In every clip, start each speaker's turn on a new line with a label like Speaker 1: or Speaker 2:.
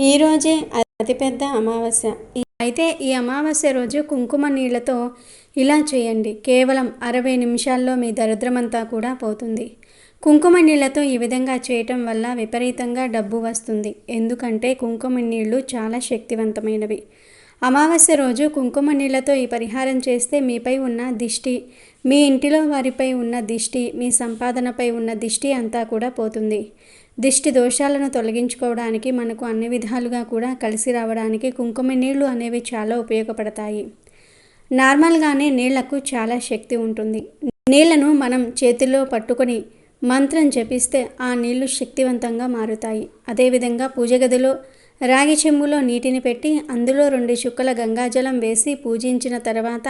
Speaker 1: ఈరోజే అతిపెద్ద అమావాస్య. అయితే ఈ అమావాస్య రోజు కుంకుమ నీళ్లతో ఇలా చేయండి. కేవలం 60 నిమిషాల్లో మీ దరిద్రమంతా కూడా పోతుంది. కుంకుమ నీళ్లతో ఈ విధంగా చేయటం వల్ల విపరీతంగా డబ్బు వస్తుంది. ఎందుకంటే కుంకుమ నీళ్లు చాలా శక్తివంతమైనవి. అమావాస్య రోజు కుంకుమ నీళ్లతో ఈ పరిహారం చేస్తే మీపై ఉన్న దిష్టి, మీ ఇంటిలో వారిపై ఉన్న దిష్టి, మీ సంపాదనపై ఉన్న దిష్టి అంతా కూడా పోతుంది. దిష్టి దోషాలను తొలగించుకోవడానికి, మనకు అన్ని విధాలుగా కూడా కలిసి రావడానికి కుంకుమ నీళ్లు అనేవి చాలా ఉపయోగపడతాయి. నార్మల్గానే నీళ్లకు చాలా శక్తి ఉంటుంది. నీళ్లను మనం చేతిలో పట్టుకొని మంత్రం జపిస్తే ఆ నీళ్లు శక్తివంతంగా మారుతాయి. అదేవిధంగా పూజ గదిలో రాగి చెంబులో నీటిని పెట్టి అందులో 2 చుక్కల గంగాజలం వేసి పూజించిన తర్వాత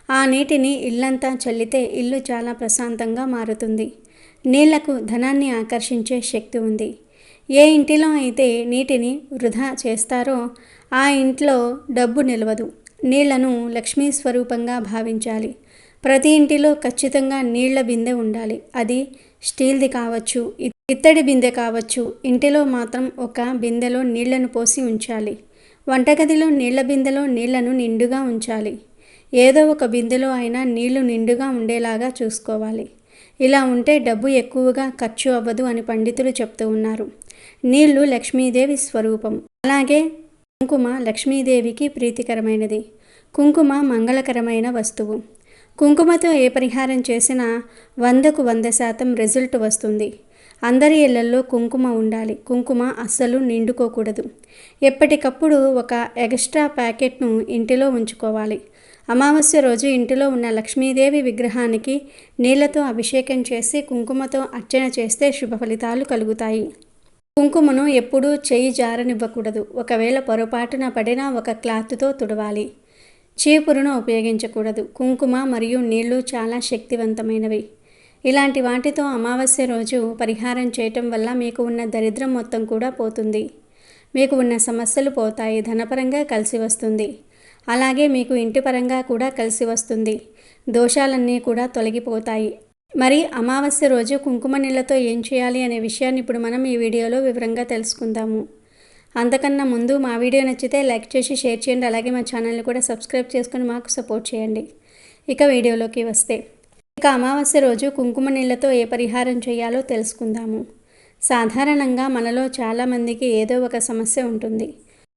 Speaker 1: ఆ నీటిని ఇల్లంతా చల్లితే ఇల్లు చాలా ప్రశాంతంగా మారుతుంది. నీళ్లకు ధనాన్ని ఆకర్షించే శక్తి ఉంది. ఏ ఇంటిలో అయితే నీటిని వృధా చేస్తారో ఆ ఇంట్లో డబ్బు నిలవదు. నీళ్లను లక్ష్మీ స్వరూపంగా భావించాలి. ప్రతి ఇంటిలో ఖచ్చితంగా నీళ్ల బిందె ఉండాలి. అది స్టీల్ది కావచ్చు, ఇత్తడి బిందె కావచ్చు. ఇంటిలో మాత్రం ఒక బిందెలో నీళ్లను పోసి ఉంచాలి. వంటగదిలో నీళ్ల బిందెలో నీళ్లను నిండుగా ఉంచాలి. ఏదో ఒక బిందెలో అయినా నీళ్లు నిండుగా ఉండేలాగా చూసుకోవాలి. ఇలా ఉంటే డబ్బు ఎక్కువగా ఖర్చు అవ్వదు అని పండితులు చెప్తూ ఉన్నారు. నీళ్లు లక్ష్మీదేవి స్వరూపం. అలాగే కుంకుమ లక్ష్మీదేవికి ప్రీతికరమైనది. కుంకుమ మంగళకరమైన వస్తువు. కుంకుమతో ఏ పరిహారం చేసినా 100కు 100% రిజల్ట్ వస్తుంది. అందరి ఇళ్లలో కుంకుమ ఉండాలి. కుంకుమ అస్సలు నిండుకోకూడదు. ఎప్పటికప్పుడు ఒక ఎక్స్ట్రా ప్యాకెట్ను ఇంటిలో ఉంచుకోవాలి. అమావాస్య రోజు ఇంటిలో ఉన్న లక్ష్మీదేవి విగ్రహానికి నీళ్లతో అభిషేకం చేసి కుంకుమతో అర్చన చేస్తే శుభ ఫలితాలు కలుగుతాయి. కుంకుమను ఎప్పుడూ చెయ్యి జారనివ్వకూడదు. ఒకవేళ పొరపాటున పడినా ఒక క్లాత్తో తుడవాలి. చీపురును ఉపయోగించకూడదు. కుంకుమ మరియు నీళ్లు చాలా శక్తివంతమైనవి. ఇలాంటి వాటితో అమావాస్య రోజు పరిహారం చేయటం వల్ల మీకు ఉన్న దరిద్రం మొత్తం కూడా పోతుంది. మీకు ఉన్న సమస్యలు పోతాయి. ధనపరంగా కలిసి వస్తుంది. అలాగే మీకు ఇంటి పరంగా కూడా కలిసి వస్తుంది. దోషాలన్నీ కూడా తొలగిపోతాయి. మరి అమావాస్య రోజు కుంకుమ నీళ్లతో ఏం చేయాలి అనే విషయాన్ని ఇప్పుడు మనం ఈ వీడియోలో వివరంగా తెలుసుకుందాము. అంతకన్నా ముందు మా వీడియో నచ్చితే లైక్ చేసి షేర్ చేయండి. అలాగే మా ఛానల్ని కూడా సబ్స్క్రైబ్ చేసుకొని మాకు సపోర్ట్ చేయండి. ఇక వీడియోలోకి వస్తే, ఇక అమావాస్య రోజు కుంకుమ నీళ్లతో ఏ పరిహారం చేయాలో తెలుసుకుందాము. సాధారణంగా మనలో చాలామందికి ఏదో ఒక సమస్య ఉంటుంది.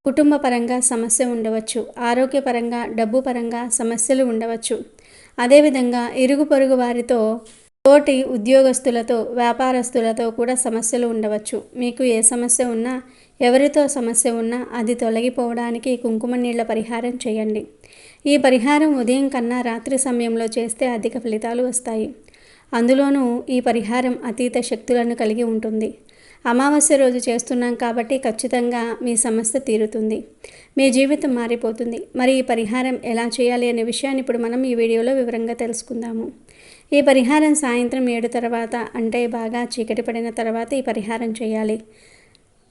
Speaker 1: కుటుంబ పరంగా సమస్య ఉండవచ్చు. ఆరోగ్యపరంగా, డబ్బు పరంగా సమస్యలు ఉండవచ్చు. అదేవిధంగా ఇరుగు పొరుగు వారితో, తోటి ఉద్యోగస్తులతో, వ్యాపారస్తులతో కూడా సమస్యలు ఉండవచ్చు. మీకు ఏ సమస్య ఉన్నా, ఎవరితో సమస్య ఉన్నా అది తొలగిపోవడానికి కుంకుమ నీళ్ల పరిహారం చేయండి. ఈ పరిహారం ఉదయం కన్నా రాత్రి సమయంలో చేస్తే అధిక ఫలితాలు వస్తాయి. అందులోనూ ఈ పరిహారం అతీత శక్తులను కలిగి ఉంటుంది. అమావాస్య రోజు చేస్తున్నాం కాబట్టి ఖచ్చితంగా మీ సమస్య తీరుతుంది. మీ జీవితం మారిపోతుంది. మరి ఈ పరిహారం ఎలా చేయాలి అనే విషయాన్ని ఇప్పుడు మనం ఈ వీడియోలో వివరంగా తెలుసుకుందాము. ఈ పరిహారం సాయంత్రం 7 తర్వాత, అంటే బాగా చీకటి పడిన తర్వాత ఈ పరిహారం చేయాలి.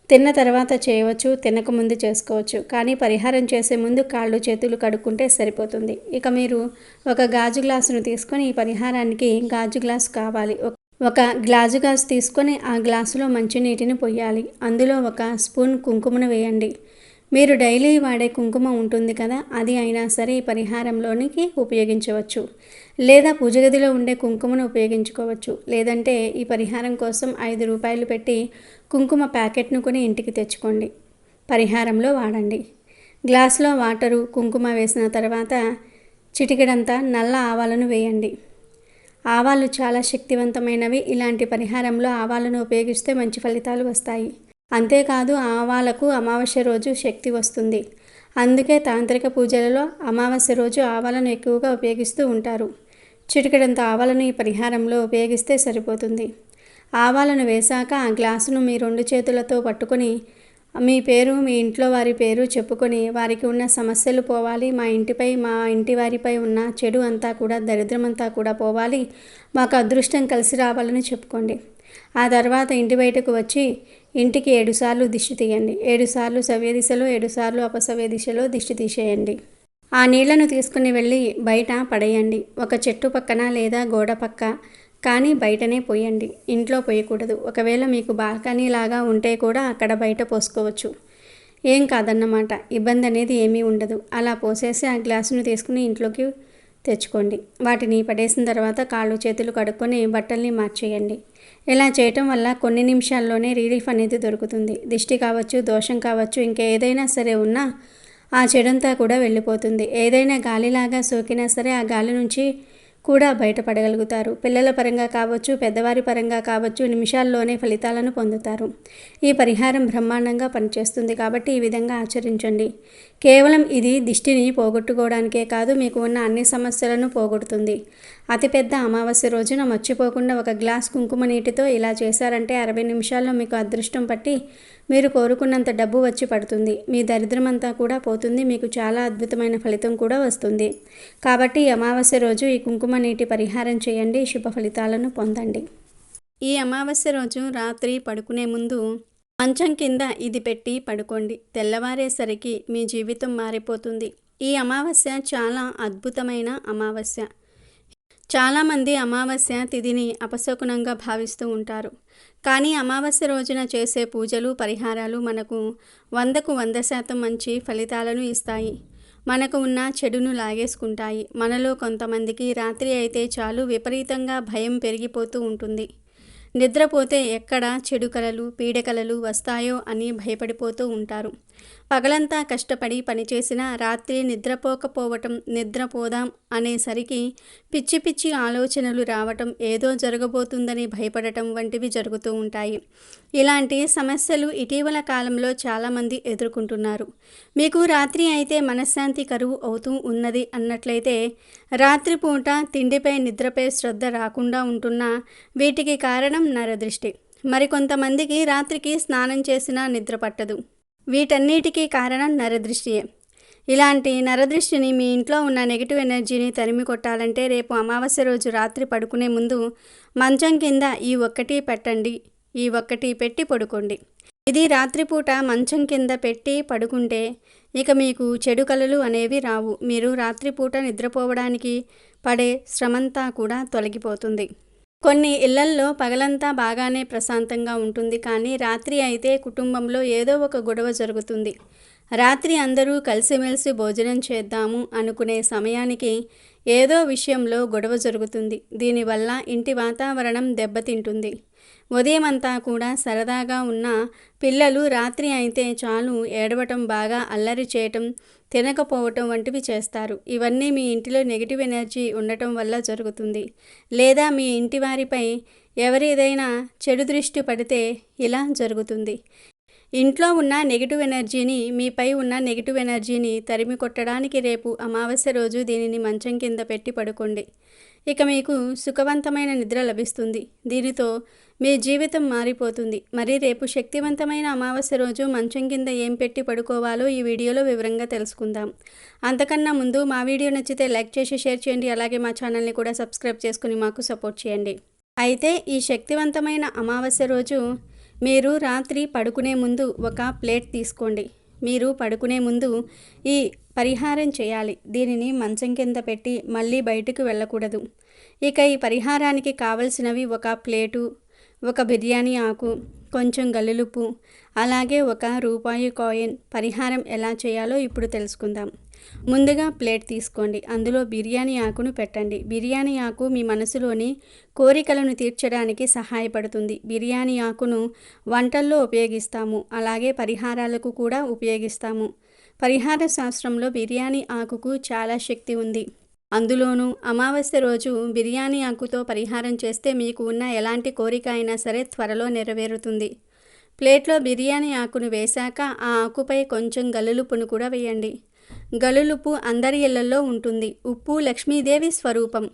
Speaker 1: తిన్న తర్వాత చేయవచ్చు, తినక ముందు చేసుకోవచ్చు. కానీ పరిహారం చేసే ముందు కాళ్ళు చేతులు కడుక్కుంటే సరిపోతుంది. ఇక మీరు ఒక గాజు గ్లాసును తీసుకొని, ఈ పరిహారానికి గాజు గ్లాసు కావాలి. ఒక గ్లాసు గాజు తీసుకొని ఆ గ్లాసులో మంచినీటిని పొయ్యాలి. అందులో 1 స్పూన్ కుంకుమను వేయండి. మీరు డైలీ వాడే కుంకుమ ఉంటుంది కదా, అది అయినా సరే ఈ పరిహారంలోనికి ఉపయోగించవచ్చు. లేదా పూజ గదిలో ఉండే కుంకుమను ఉపయోగించుకోవచ్చు. లేదంటే ఈ పరిహారం కోసం 5 రూపాయలు పెట్టి కుంకుమ ప్యాకెట్ను కొని ఇంటికి తెచ్చుకోండి. పరిహారంలో వాడండి. గ్లాసులో వాటరు, కుంకుమ వేసిన తర్వాత చిటికెడంతా నల్ల ఆవాలను వేయండి. ఆవాలు చాలా శక్తివంతమైనవి. ఇలాంటి పరిహారంలో ఆవాలను ఉపయోగిస్తే మంచి ఫలితాలు వస్తాయి. అంతేకాదు ఆవాలకు అమావాస్య రోజు శక్తి వస్తుంది. అందుకే తాంత్రిక పూజలలో అమావాస్య రోజు ఆవాలను ఎక్కువగా ఉపయోగిస్తూ ఉంటారు. చిటికెడంత ఆవాలను ఈ పరిహారంలో ఉపయోగిస్తే సరిపోతుంది. ఆవాలను వేశాక ఆ గ్లాసును మీ 2 చేతులతో పట్టుకొని మీ పేరు, మీ ఇంట్లో వారి పేరు చెప్పుకొని, వారికి ఉన్న సమస్యలు పోవాలి, మా ఇంటిపై, మా ఇంటి వారిపై ఉన్న చెడు అంతా కూడా, దరిద్రమంతా కూడా పోవాలి, మాకు అదృష్టం కలిసి రావాలని చెప్పుకోండి. ఆ తర్వాత ఇంటి బయటకు వచ్చి ఇంటికి 7 సార్లు దిష్టి తీయండి. 7 సార్లు సవ్య దిశలో, 7 సార్లు అపసవ్య దిశలో దిష్టి తీసేయండి. ఆ నీళ్లను తీసుకుని వెళ్ళి బయట పడేయండి. ఒక చెట్టు పక్కన లేదా గోడ పక్క, కానీ బయటనే పోయండి. ఇంట్లో పోయకూడదు. ఒకవేళ మీకు బాల్కనీ లాగా ఉంటే కూడా అక్కడ బయట పోసుకోవచ్చు. ఏం కాదన్నమాట. ఇబ్బంది అనేది ఏమీ ఉండదు. అలా పోసేసి ఆ గ్లాసును తీసుకుని ఇంట్లోకి తెచ్చుకోండి. వాటిని పడేసిన తర్వాత కాళ్ళు చేతులు కడుక్కొని బట్టల్ని మార్చేయండి. ఇలా చేయటం వల్ల కొన్ని నిమిషాల్లోనే రిలీఫ్ అనేది దొరుకుతుంది. దిష్టి కావచ్చు, దోషం కావచ్చు, ఇంకేదైనా సరే ఉన్నా ఆ చెడంతా కూడా వెళ్ళిపోతుంది. ఏదైనా గాలిలాగా సోకినా సరే ఆ గాలి నుంచి కూడా బయటపడగలుగుతారు. పిల్లల పరంగా కావచ్చు, పెద్దవారి పరంగా కావచ్చు, నిమిషాల్లోనే ఫలితాలను పొందుతారు. ఈ పరిహారం బ్రహ్మాండంగా పనిచేస్తుంది కాబట్టి ఈ విధంగా ఆచరించండి. కేవలం ఇది దిష్టిని పోగొట్టుకోవడానికే కాదు, మీకు ఉన్న అన్ని సమస్యలను పోగొడుతుంది. అతిపెద్ద అమావాస్య రోజున మర్చిపోకుండా ఒక గ్లాస్ కుంకుమ నీటితో ఇలా చేశారంటే 60 నిమిషాల్లో మీకు అదృష్టం పట్టి మీరు కోరుకున్నంత డబ్బు వచ్చి పడుతుంది. మీ దరిద్రమంతా కూడా పోతుంది. మీకు చాలా అద్భుతమైన ఫలితం కూడా వస్తుంది. కాబట్టి ఈ అమావాస్య రోజు ఈ కుంకుమ నీటి పరిహారం చేయండి. శుభ ఫలితాలను పొందండి. ఈ అమావాస్య రోజు రాత్రి పడుకునే ముందు మంచం కింద ఇది పెట్టి పడుకోండి. తెల్లవారేసరికి మీ జీవితం మారిపోతుంది. ఈ అమావాస్య చాలా అద్భుతమైన అమావాస్య. చాలామంది అమావాస్య తిథిని అపశకునంగా భావిస్తూ ఉంటారు. కానీ అమావాస్య రోజున చేసే పూజలు, పరిహారాలు మనకు 100కు 100% మంచి ఫలితాలను ఇస్తాయి. మనకు ఉన్న చెడును లాగేసుకుంటాయి. మనలో కొంతమందికి రాత్రి అయితే చాలు విపరీతంగా భయం పెరిగిపోతూ ఉంటుంది. నిద్రపోతే ఎక్కడ చెడు కలలు, పీడకలలు వస్తాయో అని భయపడిపోతూ ఉంటారు. పగలంతా కష్టపడి పనిచేసినా రాత్రి నిద్రపోకపోవటం, నిద్రపోదాం అనేసరికి పిచ్చి పిచ్చి ఆలోచనలు రావటం, ఏదో జరగబోతుందని భయపడటం వంటివి జరుగుతూ ఉంటాయి. ఇలాంటి సమస్యలు ఇటీవల కాలంలో చాలామంది ఎదుర్కొంటున్నారు. మీకు రాత్రి అయితే మనశ్శాంతి కరువు అవుతూ ఉన్నది అన్నట్లయితే రాత్రిపూట తిండిపై, నిద్రపై శ్రద్ధ రాకుండా ఉంటున్నా వీటికి కారణం నరదృష్టి. మరికొంతమందికి రాత్రికి స్నానం చేసినా నిద్ర పట్టదు. వీటన్నిటికీ కారణం నరదృష్టియే. ఇలాంటి నరదృష్టిని, మీ ఇంట్లో ఉన్న నెగిటివ్ ఎనర్జీని తరిమి కొట్టాలంటే రేపు అమావాస్య రోజు రాత్రి పడుకునే ముందు మంచం కింద ఈ ఒక్కటి పెట్టండి. ఈ ఒక్కటి పెట్టి పడుకోండి. ఇది రాత్రిపూట మంచం కింద పెట్టి పడుకుంటే ఇక మీకు చెడు కలలు అనేవి రావు. మీరు రాత్రిపూట నిద్రపోవడానికి పడే శ్రమంతా కూడా తొలగిపోతుంది. కొన్ని ఇళ్లల్లో పగలంతా బాగానే ప్రశాంతంగా ఉంటుంది. కానీ రాత్రి అయితే కుటుంబంలో ఏదో ఒక గొడవ జరుగుతుంది. రాత్రి అందరూ కలిసిమెలిసి భోజనం చేద్దాము అనుకునే సమయానికి ఏదో విషయంలో గొడవ జరుగుతుంది. దీనివల్ల ఇంటి వాతావరణం దెబ్బతింటుంది. ఉదయమంతా కూడా సరదాగా ఉన్న పిల్లలు రాత్రి అయితే చాలు ఏడవటం, బాగా అల్లరి చేయటం, తినకపోవటం వంటివి చేస్తారు. ఇవన్నీ మీ ఇంటిలో నెగిటివ్ ఎనర్జీ ఉండటం వల్ల జరుగుతుంది. లేదా మీ ఇంటి వారిపై ఎవరిదైనా చెడు దృష్టి పడితే ఇలా జరుగుతుంది. ఇంట్లో ఉన్న నెగిటివ్ ఎనర్జీని, మీపై ఉన్న నెగిటివ్ ఎనర్జీని తరిమి కొట్టడానికి రేపు అమావాస్య రోజు దీనిని మంచం కింద పెట్టి పడుకోండి. ఇక మీకు సుఖవంతమైన నిద్ర లభిస్తుంది. దీనితో మీ జీవితం మారిపోతుంది. మరి రేపు శక్తివంతమైన అమావాస్య రోజు మంచం కింద ఏం పెట్టి పడుకోవాలో ఈ వీడియోలో వివరంగా తెలుసుకుందాం. అంతకన్నా ముందు మా వీడియో నచ్చితే లైక్ చేసి షేర్ చేయండి. అలాగే మా ఛానల్ని కూడా సబ్స్క్రైబ్ చేసుకుని మాకు సపోర్ట్ చేయండి. అయితే ఈ శక్తివంతమైన అమావాస్య రోజు మీరు రాత్రి పడుకునే ముందు ఒక ప్లేట్ తీసుకోండి. మీరు పడుకునే ముందు ఈ పరిహారం చేయాలి. దీనిని మంచం కింద పెట్టి మళ్ళీ బయటకు వెళ్ళకూడదు. ఇక ఈ పరిహారానికి కావలసినవి ఒక ప్లేటు, ఒక బిర్యానీ ఆకు, కొంచెం గల్లులుప్పు, అలాగే ఒక రూపాయి కాయిన్. పరిహారం ఎలా చేయాలో ఇప్పుడు తెలుసుకుందాం. ముందుగా ప్లేట్ తీసుకోండి. అందులో బిర్యానీ ఆకును పెట్టండి. బిర్యానీ ఆకు మీ మనసులోని కోరికలను తీర్చడానికి సహాయపడుతుంది. బిర్యానీ ఆకును వంటల్లో ఉపయోగిస్తాము, అలాగే పరిహారాలకు కూడా ఉపయోగిస్తాము. పరిహార శాస్త్రంలో బిర్యానీ ఆకుకు చాలా శక్తి ఉంది. అందులోనూ అమావాస్య రోజు బిర్యానీ ఆకుతో పరిహారం చేస్తే మీకు ఉన్న ఎలాంటి కోరిక అయినా సరే త్వరలో నెరవేరుతుంది. ప్లేట్లో బిర్యానీ ఆకును వేశాక ఆ ఆకుపై కొంచెం గల్లులుప్పును కూడా వేయండి. గల్లులుప్పు అందరి ఇళ్లలో ఉంటుంది. ఉప్పు లక్ష్మీదేవి స్వరూపం.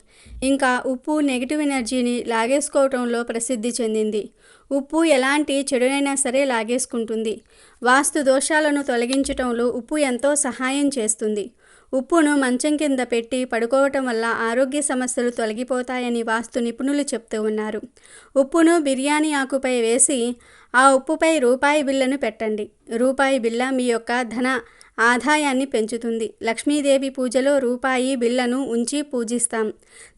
Speaker 1: ఇంకా ఉప్పు నెగిటివ్ ఎనర్జీని లాగేసుకోవటంలో ప్రసిద్ధి చెందింది. ఉప్పు ఎలాంటి చెడునైనా సరే లాగేసుకుంటుంది. వాస్తు దోషాలను తొలగించటంలో ఉప్పు ఎంతో సహాయం చేస్తుంది. ఉప్పును మంచం కింద పెట్టి పడుకోవటం వల్ల ఆరోగ్య సమస్యలు తొలగిపోతాయని వాస్తు నిపుణులు చెప్తూ ఉన్నారు. ఉప్పును బిర్యానీ ఆకుపై వేసి ఆ ఉప్పుపై రూపాయి బిళ్ళను పెట్టండి. రూపాయి బిళ్ళ మీ యొక్క ధన ఆదాయాన్ని పెంచుతుంది. లక్ష్మీదేవి పూజలో రూపాయి బిళ్ళను ఉంచి పూజిస్తాం.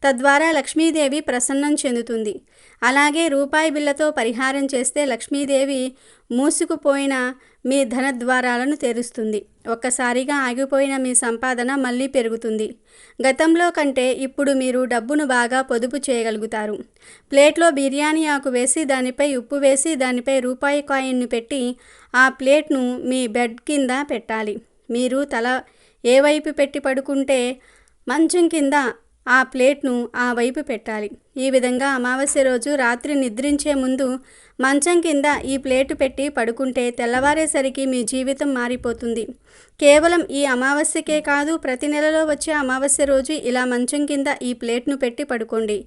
Speaker 1: తద్వారా లక్ష్మీదేవి ప్రసన్నం చెందుతుంది. అలాగే రూపాయి బిళ్ళతో పరిహారం చేస్తే లక్ష్మీదేవి మూసుకుపోయిన మీ ధనద్వారాలను తెరుస్తుంది. ఒక్కసారిగా ఆగిపోయిన మీ సంపాదన మళ్ళీ పెరుగుతుంది. గతంలో కంటే ఇప్పుడు మీరు డబ్బును బాగా పొదుపు చేయగలుగుతారు. ప్లేట్లో బిర్యానీ ఆకు వేసి దానిపై ఉప్పు వేసి దానిపై రూపాయి కాయిన్ను పెట్టి ఆ ప్లేట్ను మీ బెడ్ కింద పెట్టాలి. మీరు తల ఏ వైపు పెట్టి పడుకుంటే మంచం కింద ఆ ప్లేట్ను ఆ వైపు పెట్టాలి. ఈ విధంగా అమావాస్య రోజు రాత్రి నిద్రించే ముందు మంచం కింద ఈ ప్లేటు పెట్టి పడుకుంటే తెల్లవారేసరికి మీ జీవితం మారిపోతుంది. కేవలం ఈ అమావాస్యకే కాదు, ప్రతి నెలలో వచ్చే అమావాస్య రోజు ఇలా మంచం కింద ఈ ప్లేట్ను పెట్టి పడుకోండి.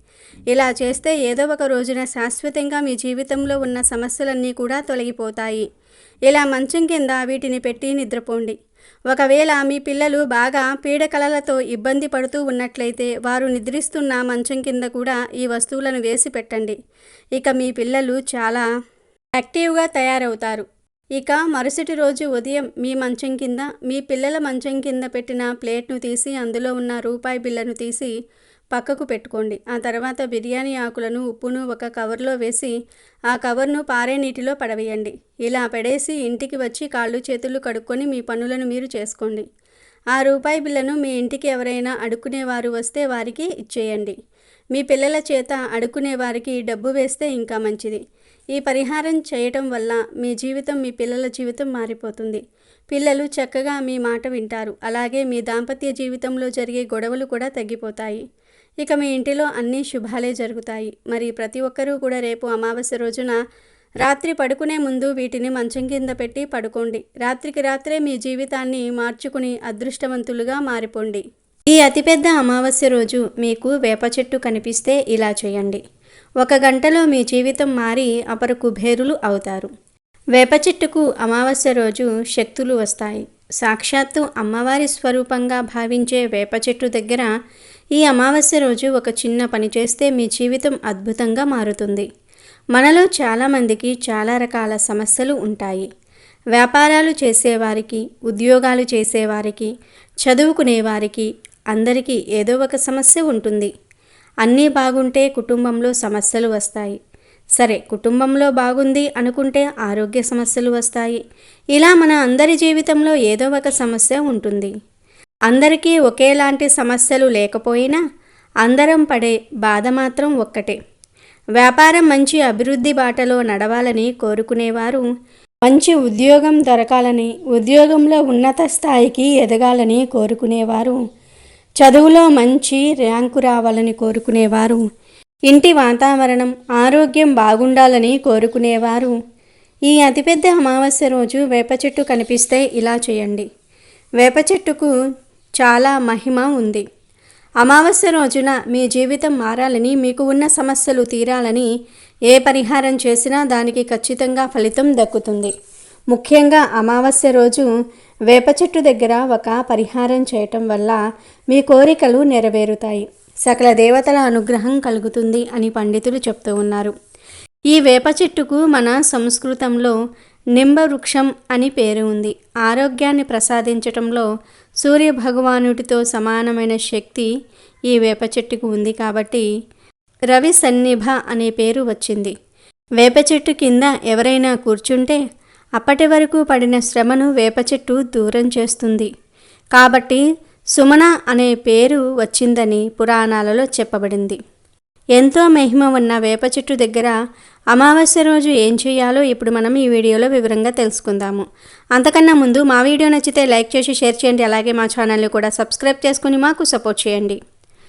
Speaker 1: ఇలా చేస్తే ఏదో ఒక రోజున శాశ్వతంగా మీ జీవితంలో ఉన్న సమస్యలన్నీ కూడా తొలగిపోతాయి. ఇలా మంచం కింద వీటిని పెట్టి నిద్రపోండి. ఒకవేళ మీ పిల్లలు బాగా పీడకలలతో ఇబ్బంది పడుతూ ఉన్నట్లయితే వారు నిద్రిస్తున్న మంచం కింద కూడా ఈ వస్తువులను వేసి పెట్టండి. ఇక మీ పిల్లలు చాలా యాక్టివ్గా తయారవుతారు. ఇక మరుసటి రోజు ఉదయం మీ మంచం కింద, మీ పిల్లల మంచం కింద పెట్టిన ప్లేట్ను తీసి అందులో ఉన్న రూపాయి బిళ్ళను తీసి పక్కకు పెట్టుకోండి. ఆ తర్వాత బిర్యానీ ఆకులను, ఉప్పును ఒక కవర్లో వేసి ఆ కవర్ను పారే నీటిలో పడవేయండి. ఇలా పడేసి ఇంటికి వచ్చి కాళ్ళు చేతులు కడుక్కొని మీ పనులను మీరు చేసుకోండి. ఆ రూపాయి బిళ్ళను మీ ఇంటికి ఎవరైనా అడుక్కునేవారు వస్తే వారికి ఇచ్చేయండి. మీ పిల్లల చేత అడుక్కునే వారికి డబ్బు వేస్తే ఇంకా మంచిది. ఈ పరిహారం చేయటం వల్ల మీ జీవితం, మీ పిల్లల జీవితం మారిపోతుంది. పిల్లలు చక్కగా మీ మాట వింటారు. అలాగే మీ దాంపత్య జీవితంలో జరిగే గొడవలు కూడా తగ్గిపోతాయి. ఇక మీ ఇంటిలో అన్ని శుభాలే జరుగుతాయి. మరి ప్రతి ఒక్కరూ కూడా రేపు అమావాస్య రోజున రాత్రి పడుకునే ముందు వీటిని మంచం కింద పెట్టి పడుకోండి. రాత్రికి రాత్రే మీ జీవితాన్ని మార్చుకుని అదృష్టవంతులుగా మారిపోండి. ఈ అతిపెద్ద అమావాస్య రోజు మీకు వేప చెట్టు కనిపిస్తే ఇలా చేయండి. 1 గంటలో మీ జీవితం మారి అపర కుబేరులు అవుతారు. వేప చెట్టుకు అమావాస్య రోజు శక్తులు వస్తాయి. సాక్షాత్తు అమ్మవారి స్వరూపంగా భావించే వేప చెట్టు దగ్గర ఈ అమావాస్య రోజు ఒక చిన్న పని చేస్తే మీ జీవితం అద్భుతంగా మారుతుంది. మనలో చాలామందికి చాలా రకాల సమస్యలు ఉంటాయి. వ్యాపారాలు చేసేవారికి, ఉద్యోగాలు చేసేవారికి, చదువుకునేవారికి అందరికీ ఏదో ఒక సమస్య ఉంటుంది. అన్నీ బాగుంటే కుటుంబంలో సమస్యలు వస్తాయి. సరే, కుటుంబంలో బాగుంది అనుకుంటే ఆరోగ్య సమస్యలు వస్తాయి. ఇలా మన అందరి జీవితంలో ఏదో ఒక సమస్య ఉంటుంది. అందరికీ ఒకేలాంటి సమస్యలు లేకపోయినా అందరం పడే బాధ మాత్రం ఒక్కటే. వ్యాపారం మంచి అభివృద్ధి బాటలో నడవాలని కోరుకునేవారు, మంచి ఉద్యోగం దొరకాలని, ఉద్యోగంలో ఉన్నత స్థాయికి ఎదగాలని కోరుకునేవారు, చదువులో మంచి ర్యాంకు రావాలని కోరుకునేవారు, ఇంటి వాతావరణం, ఆరోగ్యం బాగుండాలని కోరుకునేవారు ఈ అతిపెద్ద అమావాస్య రోజు వేప చెట్టు కనిపిస్తే ఇలా చేయండి. వేప చెట్టుకు చాలా మహిమ ఉంది. అమావాస్య రోజున మీ జీవితం మారాలని, మీకు ఉన్న సమస్యలు తీరాలని ఏ పరిహారం చేసినా దానికి ఖచ్చితంగా ఫలితం దక్కుతుంది. ముఖ్యంగా అమావాస్య రోజు వేప చెట్టు దగ్గర ఒక పరిహారం చేయటం వల్ల మీ కోరికలు నెరవేరుతాయి, సకల దేవతల అనుగ్రహం కలుగుతుంది అని పండితులు చెప్తూ ఉన్నారు. ఈ వేప చెట్టుకు మన సంస్కృతంలో నింబవృక్షం అని పేరు ఉంది. ఆరోగ్యాన్ని ప్రసాదించటంలో సూర్య భగవానుడితో సమానమైన శక్తి ఈ వేప చెట్టుకు ఉంది కాబట్టి రవి సన్నిభ అనే పేరు వచ్చింది. వేప చెట్టు కింద ఎవరైనా కూర్చుంటే అప్పటి వరకు పడిన శ్రమను వేప చెట్టు దూరం చేస్తుంది. కాబట్టి సుమన అనే పేరు వచ్చిందని పురాణాలలో చెప్పబడింది. ఎంతో మహిమ ఉన్న వేప చెట్టు దగ్గర అమావాస్య రోజు ఏం చేయాలో ఇప్పుడు మనం ఈ వీడియోలో వివరంగా తెలుసుకుందాము. అంతకన్నా ముందు మా వీడియో నచ్చితే లైక్ చేసి షేర్ చేయండి. అలాగే మా ఛానల్ని కూడా సబ్స్క్రైబ్ చేసుకుని మాకు సపోర్ట్ చేయండి.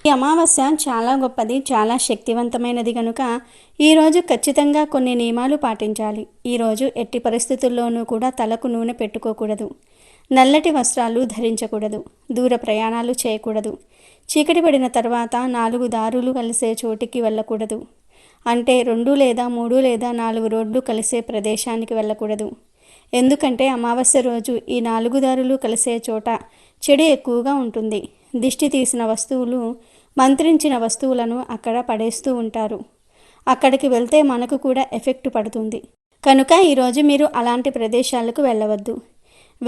Speaker 1: ఈ అమావాస్య చాలా గొప్పది, చాలా శక్తివంతమైనది కనుక ఈరోజు ఖచ్చితంగా కొన్ని నియమాలు పాటించాలి. ఈరోజు ఎట్టి పరిస్థితుల్లోనూ కూడా తలకు నూనె పెట్టుకోకూడదు, నల్లటి వస్త్రాలు ధరించకూడదు, దూర ప్రయాణాలు చేయకూడదు, చీకటి పడిన తర్వాత 4 దారులు కలిసే చోటికి వెళ్ళకూడదు, అంటే 2 లేదా 3 లేదా 4 రోడ్లు కలిసే ప్రదేశానికి వెళ్ళకూడదు. ఎందుకంటే అమావాస్య రోజు ఈ 4 దారులు కలిసే చోట చెడు ఎక్కువగా ఉంటుంది. దిష్టి తీసిన వస్తువులు, మంత్రించిన వస్తువులను అక్కడ పడేస్తూ ఉంటారు. అక్కడికి వెళ్తే మనకు కూడా ఎఫెక్ట్ పడుతుంది. కనుక ఈరోజు మీరు అలాంటి ప్రదేశాలకు వెళ్ళవద్దు.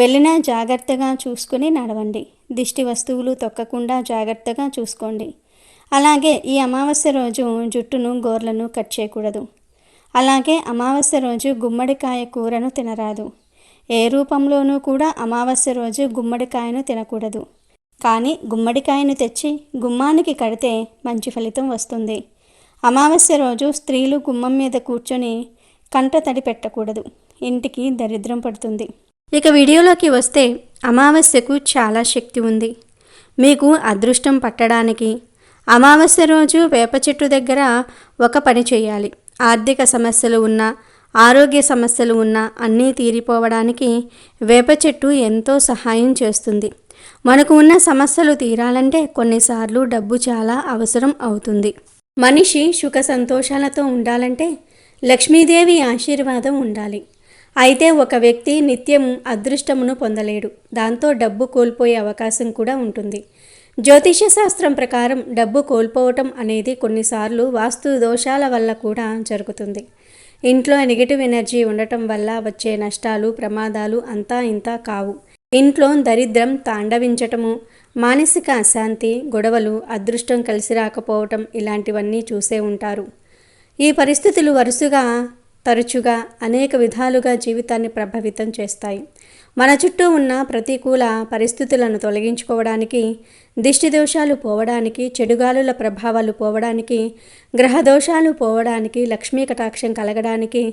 Speaker 1: వెళ్ళినా జాగ్రత్తగా చూసుకుని నడవండి. దిష్టి వస్తువులు తొక్కకుండా జాగ్రత్తగా చూసుకోండి. అలాగే ఈ అమావాస్య రోజు జుట్టును గోర్లను కట్ చేయకూడదు. అలాగే అమావాస్య రోజు గుమ్మడికాయ కూరను తినరాదు. ఏ రూపంలోనూ కూడా అమావాస్య రోజు గుమ్మడికాయను తినకూడదు. కానీ గుమ్మడికాయను తెచ్చి గుమ్మానికి కడితే మంచి ఫలితం వస్తుంది. అమావాస్య రోజు స్త్రీలు గుమ్మం మీద కూర్చొని కంట తడి పెట్టకూడదు. ఇంటికి దరిద్రం పడుతుంది. ఇక వీడియోలోకి వస్తే అమావాస్యకు చాలా శక్తి ఉంది. మీకు అదృష్టం పట్టడానికి అమావాస్య రోజు వేప చెట్టు దగ్గర ఒక పని చేయాలి. ఆర్థిక సమస్యలు ఉన్నా, ఆరోగ్య సమస్యలు ఉన్నా అన్నీ తీరిపోవడానికి వేప చెట్టు ఎంతో సహాయం చేస్తుంది. మనకు ఉన్న సమస్యలు తీరాలంటే కొన్నిసార్లు డబ్బు చాలా అవసరం అవుతుంది. మనిషి సుఖ సంతోషాలతో ఉండాలంటే లక్ష్మీదేవి ఆశీర్వాదం ఉండాలి. అయితే ఒక వ్యక్తి నిత్యం అదృష్టమును పొందలేడు. దాంతో డబ్బు కోల్పోయే అవకాశం కూడా ఉంటుంది. జ్యోతిష శాస్త్రం ప్రకారం డబ్బు కోల్పోవటం అనేది కొన్నిసార్లు వాస్తు దోషాల వల్ల కూడా జరుగుతుంది. ఇంట్లో నెగిటివ్ ఎనర్జీ ఉండటం వల్ల వచ్చే నష్టాలు, ప్రమాదాలు అంతా ఇంతా కావు. ఇంట్లో దరిద్రం తాండవించటము, మానసిక అశాంతి, గొడవలు, అదృష్టం కలిసి రాకపోవటం ఇలాంటివన్నీ చూసే ఉంటారు. ఈ పరిస్థితులు వరుసగా తరచుగా అనేక విధాలుగా జీవితాన్ని ప్రభావితం చేస్తాయి. మన చుట్టూ ఉన్న ప్రతికూల పరిస్థితులను తొలగించుకోవడానికి, దిష్టి దోషాలు పోవడానికి, చెడుగాలుల ప్రభావాలు పోవడానికి, గ్రహ దోషాలు పోవడానికి, లక్ష్మీ కటాక్షం కలగడానికి,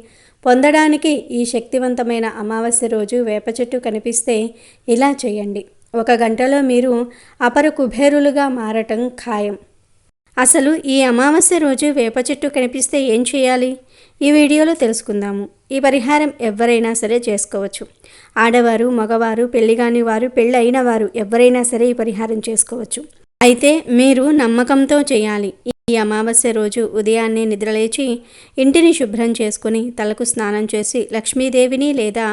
Speaker 1: పొందడానికి ఈ శక్తివంతమైన అమావాస్య రోజు వేప చెట్టు కనిపిస్తే ఇలా చేయండి. 1 గంటలో మీరు అపర కుబేరులుగా మారటం ఖాయం. అసలు ఈ అమావాస్య రోజు వేప చెట్టు కనిపిస్తే ఏం చేయాలి? ఈ వీడియోలో తెలుసుకుందాము. ఈ పరిహారం ఎవరైనా సరే చేసుకోవచ్చు. ఆడవారు, మగవారు, పెళ్లిగాని వారు, పెళ్ళైన వారు ఎవరైనా సరే ఈ పరిహారం చేసుకోవచ్చు. అయితే మీరు నమ్మకంతో చేయాలి. ఈ అమావాస్య రోజు ఉదయాన్నే నిద్రలేచి ఇంటిని శుభ్రం చేసుకుని తలకు స్నానం చేసి లక్ష్మీదేవిని లేదా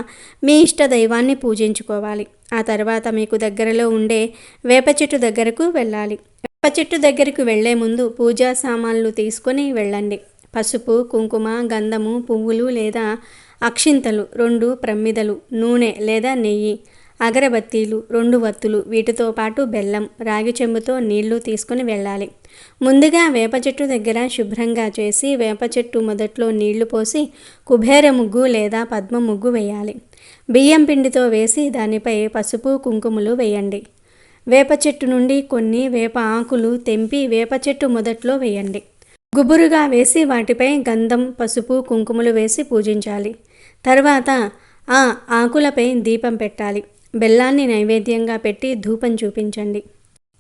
Speaker 1: మీ ఇష్ట దైవాన్ని పూజించుకోవాలి. ఆ తర్వాత మీకు దగ్గరలో ఉండే వేప చెట్టు దగ్గరకు వెళ్ళాలి. వేప చెట్టు దగ్గరకు వెళ్లే ముందు పూజా సామాన్లు తీసుకొని వెళ్ళండి. పసుపు, కుంకుమ, గంధము, పువ్వులు లేదా అక్షింతలు, 2 ప్రమిదలు, నూనె లేదా నెయ్యి, అగరబత్తీలు, 2 వత్తులు, వీటితో పాటు బెల్లం, రాగి చెంబుతో నీళ్లు తీసుకుని వెళ్ళాలి. ముందుగా వేప చెట్టు దగ్గర శుభ్రంగా చేసి వేప చెట్టు మొదట్లో నీళ్లు పోసి కుబేర ముగ్గు లేదా పద్మ ముగ్గు వేయాలి. బియ్యం పిండితో వేసి దానిపై పసుపు, కుంకుమలు వేయండి. వేప చెట్టు నుండి కొన్ని వేప ఆకులు తెంపి వేప చెట్టు మొదట్లో వేయండి. గుబురుగా వేసి వాటిపై గంధం, పసుపు, కుంకుమలు వేసి పూజించాలి. తర్వాత ఆ ఆకులపై దీపం పెట్టాలి. బెల్లాన్ని నైవేద్యంగా పెట్టి ధూపం చూపించండి.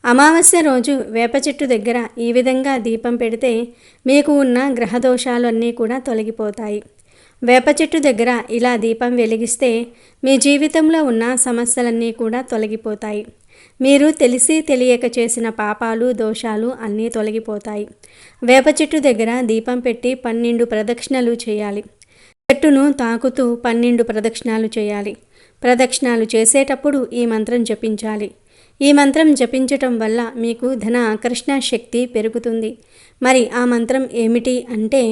Speaker 1: అమావాస్య రోజు వేప చెట్టు దగ్గర ఈ విధంగా దీపం పెడితే మీకు ఉన్న గ్రహదోషాలు అన్నీ కూడా తొలగిపోతాయి. వేప చెట్టు దగ్గర ఇలా దీపం వెలిగిస్తే మీ జీవితంలో ఉన్న సమస్యలన్నీ కూడా తొలగిపోతాయి. మీరు తెలిసి తెలియక చేసిన పాపాలు, దోషాలు అన్నీ తొలగిపోతాయి. వేప చెట్టు దగ్గర దీపం పెట్టి 12 ప్రదక్షిణలు చేయాలి. చెట్టును తాకుతూ 12 ప్రదక్షిణాలు చేయాలి. ప్రదక్షిణాలు చేసేటప్పుడు ఈ మంత్రం జపించాలి. ఈ మంత్రం జపించటం వల్ల మీకు ధన ఆకర్షణ శక్తి పెరుగుతుంది. మరి ఆ మంత్రం ఏమిటి అంటే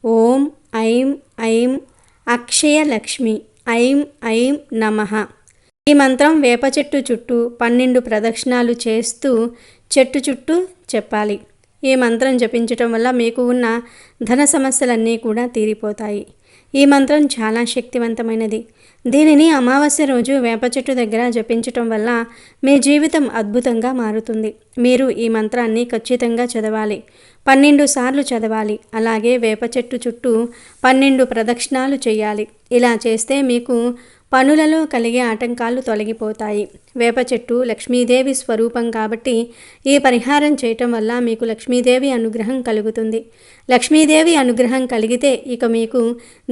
Speaker 1: ఓం ఐం ఐం అక్షయ లక్ష్మి ఐం ఐం నమః. ఈ మంత్రం వేప చెట్టు చుట్టూ 12 ప్రదక్షిణాలు చేస్తూ చెట్టు చుట్టూ చెప్పాలి. ఈ మంత్రం జపించటం వల్ల మీకు ఉన్న ధన సమస్యలన్నీ కూడా తీరిపోతాయి. ఈ మంత్రం చాలా శక్తివంతమైనది. దీనిని అమావాస్య రోజు వేప చెట్టు దగ్గర జపించటం వల్ల మీ జీవితం అద్భుతంగా మారుతుంది. మీరు ఈ మంత్రాన్ని ఖచ్చితంగా చదవాలి. 12 సార్లు చదవాలి. అలాగే వేప చెట్టు చుట్టూ 12 ప్రదక్షిణాలు చేయాలి. ఇలా చేస్తే మీకు పనులలో కలిగే ఆటంకాలు తొలగిపోతాయి. వేప చెట్టు లక్ష్మీదేవి స్వరూపం కాబట్టి ఈ పరిహారం చేయటం వల్ల మీకు లక్ష్మీదేవి అనుగ్రహం కలుగుతుంది. లక్ష్మీదేవి అనుగ్రహం కలిగితే ఇక మీకు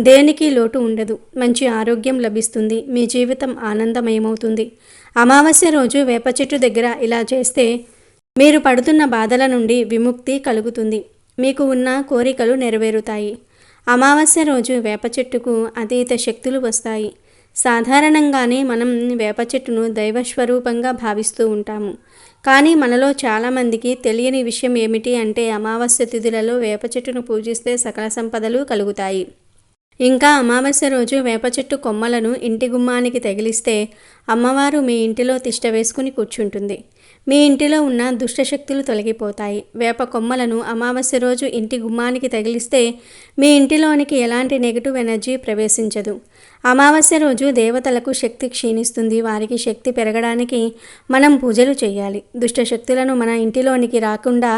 Speaker 1: దేనికి లోటు ఉండదు. మంచి ఆరోగ్యం లభిస్తుంది. మీ జీవితం ఆనందమయమవుతుంది. అమావాస్య రోజు వేప చెట్టు దగ్గర ఇలా చేస్తే మీరు పడుతున్న బాధల నుండి విముక్తి కలుగుతుంది. మీకు ఉన్న కోరికలు నెరవేరుతాయి. అమావాస్య రోజు వేప చెట్టుకు అతీత శక్తులు వస్తాయి. సాధారణంగానే మనం వేప చెట్టును దైవస్వరూపంగా భావిస్తూ ఉంటాము. కానీ మనలో చాలామందికి తెలియని విషయం ఏమిటి అంటే అమావాస్య తిథులలో వేప చెట్టును పూజిస్తే సకల సంపదలు కలుగుతాయి. ఇంకా అమావాస్య రోజు వేప చెట్టు కొమ్మలను ఇంటి గుమ్మానికి తగిలిస్తే అమ్మవారు మీ ఇంటిలో తిష్ట వేసుకుని కూర్చుంటుంది. మీ ఇంటిలో ఉన్న దుష్టశక్తులు తొలగిపోతాయి. వేప కొమ్మలను అమావాస్య రోజు ఇంటి గుమ్మానికి తగిలిస్తే మీ ఇంటిలోనికి ఎలాంటి నెగిటివ్ ఎనర్జీ ప్రవేశించదు. అమావాస్య రోజు దేవతలకు శక్తి క్షీణిస్తుంది. వారికి శక్తి పెరగడానికి మనం పూజలు చేయాలి. దుష్టశక్తులను మన ఇంటిలోనికి రాకుండా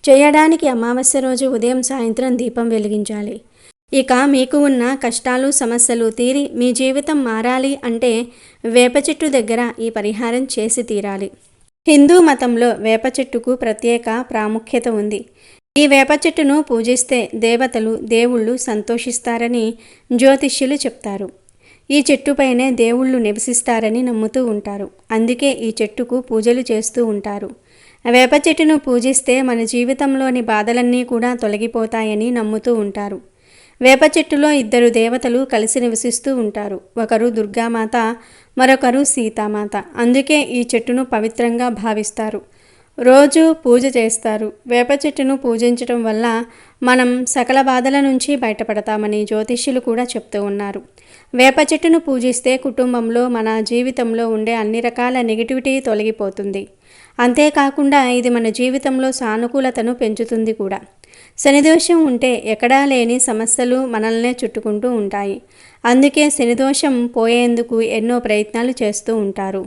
Speaker 1: చేయడానికి అమావాస్య రోజు ఉదయం సాయంత్రం దీపం వెలిగించాలి. ఇక మీకు ఉన్న కష్టాలు సమస్యలు తీరి మీ జీవితం మారాలి అంటే వేప చెట్టు దగ్గర ఈ పరిహారం చేసి తీరాలి. హిందూ మతంలో వేప చెట్టుకు ప్రత్యేక ప్రాముఖ్యత ఉంది. ఈ వేప చెట్టును పూజిస్తే దేవతలు దేవుళ్ళు సంతోషిస్తారని జ్యోతిష్యులు చెప్తారు. ఈ చెట్టుపైనే దేవుళ్ళు నివసిస్తారని నమ్ముతూ ఉంటారు. అందుకే ఈ చెట్టుకు పూజలు చేస్తూ ఉంటారు. వేప చెట్టును పూజిస్తే మన జీవితంలోని బాధలన్నీ కూడా తొలగిపోతాయని నమ్ముతూ ఉంటారు. వేప చెట్టులో ఇద్దరు దేవతలు కలిసి నివసిస్తూ ఉంటారు. ఒకరు దుర్గామాత, మరొకరు సీతామాత. అందుకే ఈ చెట్టును పవిత్రంగా భావిస్తారు. రోజు పూజ చేస్తారు. వేప చెట్టును పూజించడం వల్ల మనం సకల బాధల నుంచి బయటపడతామని జ్యోతిష్యులు కూడా చెప్తూ ఉన్నారు. వేప చెట్టును పూజిస్తే కుటుంబంలో మన జీవితంలో ఉండే అన్ని రకాల నెగిటివిటీ తొలగిపోతుంది. అంతేకాకుండా ఇది మన జీవితంలో సానుకూలతను పెంచుతుంది కూడా. శనిదోషం ఉంటే ఎక్కడా లేని సమస్యలు మనల్నే చుట్టుకుంటూ ఉంటాయి. అందుకే శనిదోషం పోయేందుకు ఎన్నో ప్రయత్నాలు చేస్తూ ఉంటారు.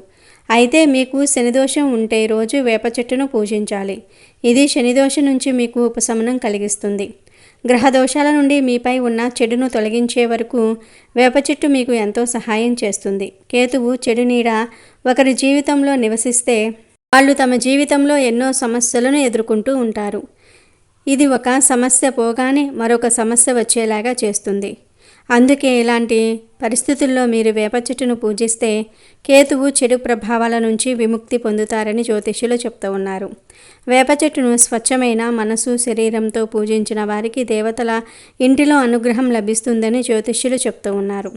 Speaker 1: అయితే మీకు శనిదోషం ఉంటే రోజు వేప చెట్టును పూజించాలి. ఇది శనిదోషం నుంచి మీకు ఉపశమనం కలిగిస్తుంది. గ్రహదోషాల నుండి మీపై ఉన్న చెడును తొలగించే వరకు వేప చెట్టు మీకు ఎంతో సహాయం చేస్తుంది. కేతువు చెడు నీడ ఒకరి జీవితంలో నివసిస్తే వాళ్ళు తమ జీవితంలో ఎన్నో సమస్యలను ఎదుర్కొంటూ ఉంటారు. ఇది ఒక సమస్య పోగానే మరొక సమస్య వచ్చేలాగా చేస్తుంది. అందుకే ఇలాంటి పరిస్థితుల్లో మీరు వేప చెట్టును పూజిస్తే కేతువు చెడు ప్రభావాల నుంచి విముక్తి పొందుతారని జ్యోతిష్యులు చెప్తూ ఉన్నారు. వేప చెట్టును స్వచ్ఛమైన మనసు శరీరంతో పూజించిన వారికి దేవతల ఇంటిలో అనుగ్రహం లభిస్తుందని జ్యోతిష్యులు చెప్తూ ఉన్నారు.